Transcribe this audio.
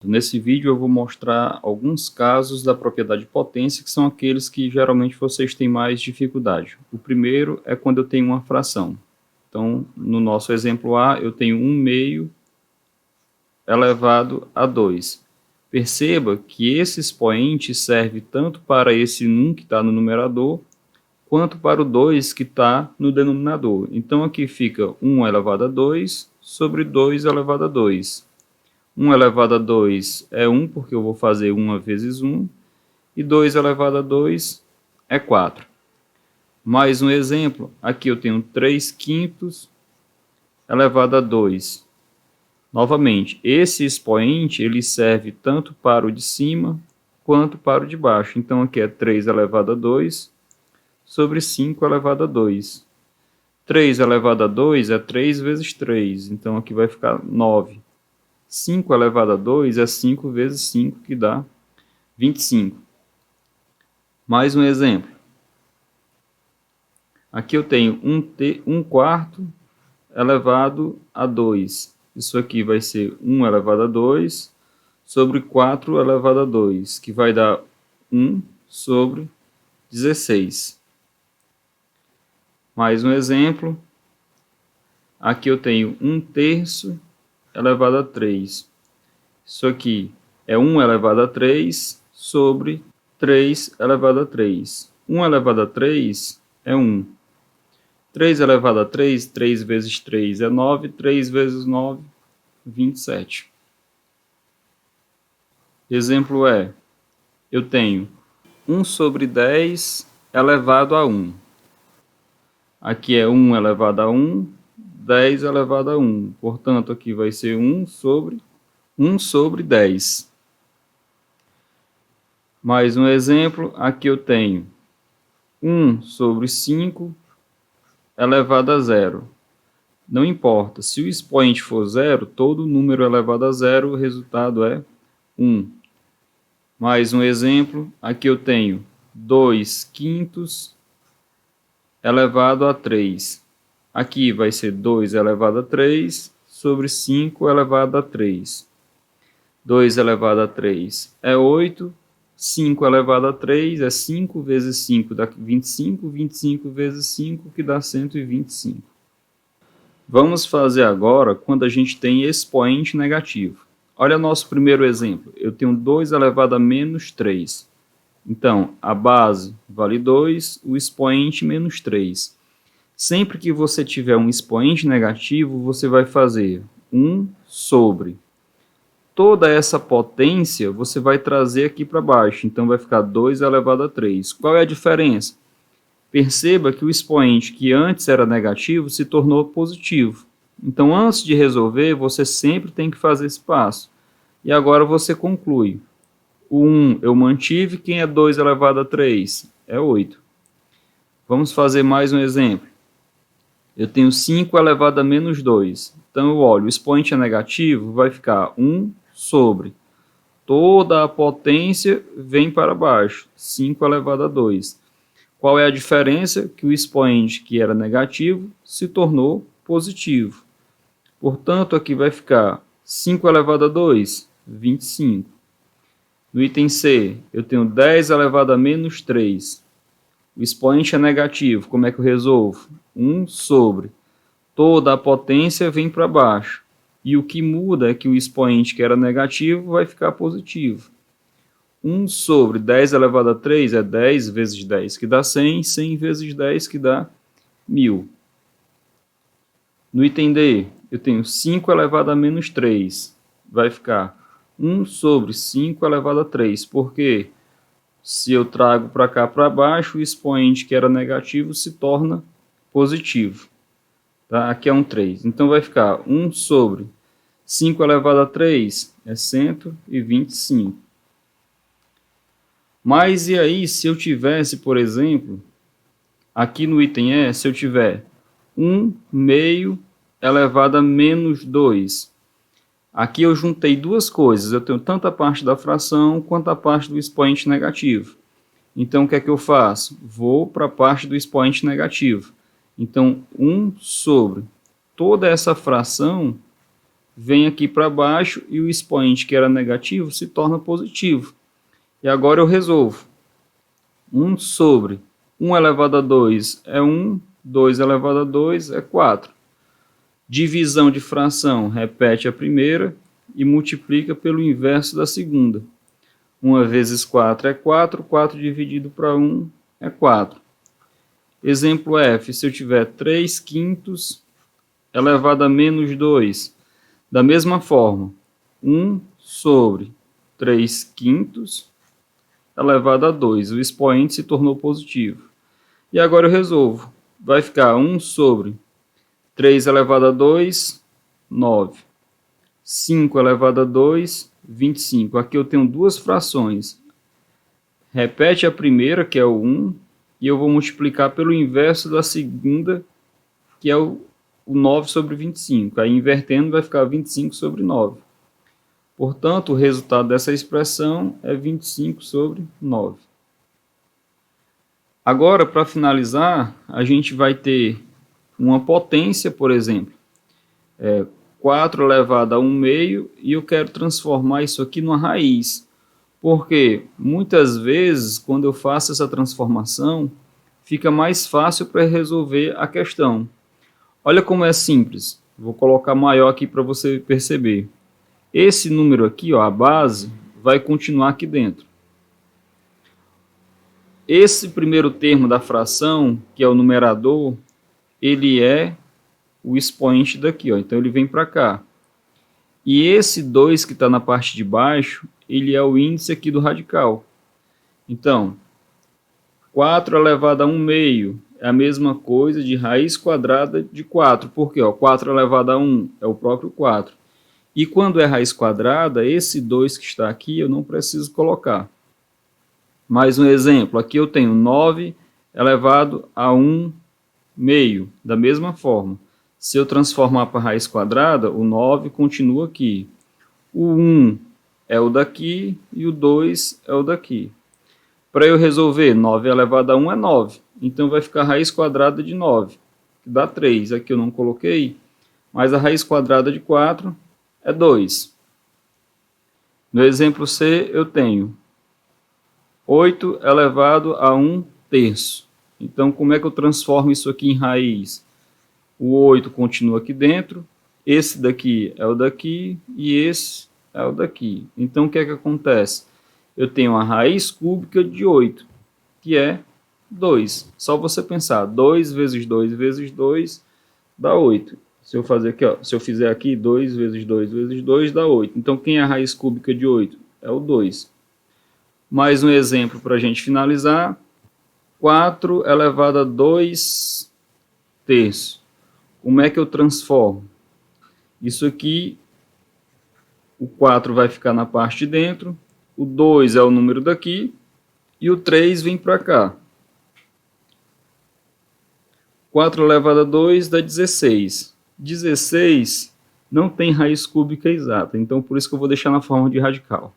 Nesse vídeo eu vou mostrar alguns casos da propriedade de potência, que são aqueles que geralmente vocês têm mais dificuldade. O primeiro é quando eu tenho uma fração. Então, no nosso exemplo A, eu tenho 1/2 elevado a 2. Perceba que esse expoente serve tanto para esse 1 que está no numerador, quanto para o 2 que está no denominador. Então, aqui fica 1 elevado a 2 sobre 2 elevado a 2. 1 elevado a 2 é 1, porque eu vou fazer 1 vezes 1, e 2 elevado a 2 é 4. Mais um exemplo, aqui eu tenho 3/5 elevado a 2. Novamente, esse expoente ele serve tanto para o de cima quanto para o de baixo. Então, aqui é 3 elevado a 2 sobre 5 elevado a 2. 3 elevado a 2 é 3 vezes 3, então aqui vai ficar 9. 5 elevado a 2 é 5 vezes 5, que dá 25. Mais um exemplo. Aqui eu tenho 1 quarto elevado a 2. Isso aqui vai ser 1 elevado a 2 sobre 4 elevado a 2, que vai dar 1 sobre 16. Mais um exemplo. Aqui eu tenho 1/3 elevado a 3. Isso aqui é 1 elevado a 3 sobre 3 elevado a 3. 1 elevado a 3 é 1. 3 elevado a 3, 3 vezes 3 é 9, 3 vezes 9, 27. Exemplo é, eu tenho 1 sobre 10 elevado a 1. Aqui é 1 elevado a 1, 10 elevado a 1. Portanto, aqui vai ser 1 sobre 10. Mais um exemplo, aqui eu tenho 1 sobre 5 elevado a 0. Não importa, se o expoente for 0, todo número elevado a 0, o resultado é 1. Mais um exemplo, aqui eu tenho 2/5 elevado a 3. Aqui vai ser 2 elevado a 3 sobre 5 elevado a 3. 2 elevado a 3 é 8. 5 elevado a 3 é 5 vezes 5 dá 25. 25 vezes 5 que dá 125. Vamos fazer agora quando a gente tem expoente negativo. Olha nosso primeiro exemplo. Eu tenho 2 elevado a menos 3. Então, a base vale 2, o expoente menos 3. Sempre que você tiver um expoente negativo, você vai fazer 1 sobre. Toda essa potência você vai trazer aqui para baixo. Então, vai ficar 2 elevado a 3. Qual é a diferença? Perceba que o expoente que antes era negativo se tornou positivo. Então, antes de resolver, você sempre tem que fazer esse passo. E agora você conclui. O 1 eu mantive, quem é 2 elevado a 3? É 8. Vamos fazer mais um exemplo. Eu tenho 5 elevado a menos 2. Então, eu olho, o expoente é negativo, vai ficar 1 sobre. Toda a potência vem para baixo, 5 elevado a 2. Qual é a diferença? Que o expoente que era negativo se tornou positivo. Portanto, aqui vai ficar 5 elevado a 2, 25. No item C, eu tenho 10 elevado a menos 3. O expoente é negativo, como é que eu resolvo? 1 sobre. Toda a potência vem para baixo. E o que muda é que o expoente que era negativo vai ficar positivo. 1 sobre 10 elevado a 3 é 10 vezes 10, que dá 100. 100 vezes 10, que dá 1000. No item D, eu tenho 5 elevado a menos 3. Vai ficar 1 sobre 5 elevado a 3. Por quê? Se eu trago para cá para baixo, o expoente que era negativo se torna positivo. Tá? Aqui é um 3. Então, vai ficar 1 sobre 5 elevado a 3 é 125. Mas e aí, se eu tivesse, por exemplo, aqui no item E, se eu tiver 1/2 elevado a menos 2. Aqui eu juntei duas coisas. Eu tenho tanto a parte da fração quanto a parte do expoente negativo. Então, o que é que eu faço? Vou para a parte do expoente negativo. Então, 1 sobre toda essa fração vem aqui para baixo e o expoente que era negativo se torna positivo. E agora eu resolvo. 1 sobre 1 elevado a 2 é 1, 2 elevado a 2 é 4. Divisão de fração, repete a primeira e multiplica pelo inverso da segunda. 1 vezes 4 é 4, 4 dividido para 1 é 4. Exemplo F, se eu tiver 3 quintos elevado a menos 2, da mesma forma, 1 sobre 3 quintos elevado a 2, o expoente se tornou positivo. E agora eu resolvo, vai ficar 1 sobre 3 elevado a 2, 9. 5 elevado a 2, 25. Aqui eu tenho duas frações. Repete a primeira, que é o 1, e eu vou multiplicar pelo inverso da segunda, que é o 9 sobre 25. Aí, invertendo, vai ficar 25 sobre 9. Portanto, o resultado dessa expressão é 25 sobre 9. Agora, para finalizar, a gente vai ter uma potência, por exemplo, 4 elevado a 1 meio, e eu quero transformar isso aqui numa raiz. Porque muitas vezes, quando eu faço essa transformação, fica mais fácil para resolver a questão. Olha como é simples. Vou colocar maior aqui para você perceber. Esse número aqui, ó, a base, vai continuar aqui dentro. Esse primeiro termo da fração, que é o numerador, ele é o expoente daqui, ó. Então ele vem para cá. E esse 2 que está na parte de baixo, ele é o índice aqui do radical. Então, 4 elevado a 1 meio é a mesma coisa de raiz quadrada de 4. Por quê? 4 elevado a 1 é o próprio 4. E quando é raiz quadrada, esse 2 que está aqui eu não preciso colocar. Mais um exemplo, aqui eu tenho 9 elevado a 1 meio, da mesma forma. Se eu transformar para raiz quadrada, o 9 continua aqui. O 1 é o daqui e o 2 é o daqui. Para eu resolver, 9 elevado a 1 é 9. Então vai ficar a raiz quadrada de 9, que dá 3. Aqui eu não coloquei, mas a raiz quadrada de 4 é 2. No exemplo C, eu tenho 8 elevado a 1 terço. Então, como é que eu transformo isso aqui em raiz? O 8 continua aqui dentro, esse daqui é o daqui e esse é o daqui. Então, o que é que acontece? Eu tenho a raiz cúbica de 8, que é 2. Só você pensar, 2 vezes 2 vezes 2 dá 8. Se eu fazer aqui, ó, se eu fizer aqui 2 vezes 2 vezes 2 dá 8. Então, quem é a raiz cúbica de 8? É o 2. Mais um exemplo para a gente finalizar. 4 elevado a 2 terços. Como é que eu transformo? Isso aqui, o 4 vai ficar na parte de dentro, o 2 é o número daqui, e o 3 vem para cá. 4 elevado a 2 dá 16. 16 não tem raiz cúbica exata, então por isso que eu vou deixar na forma de radical.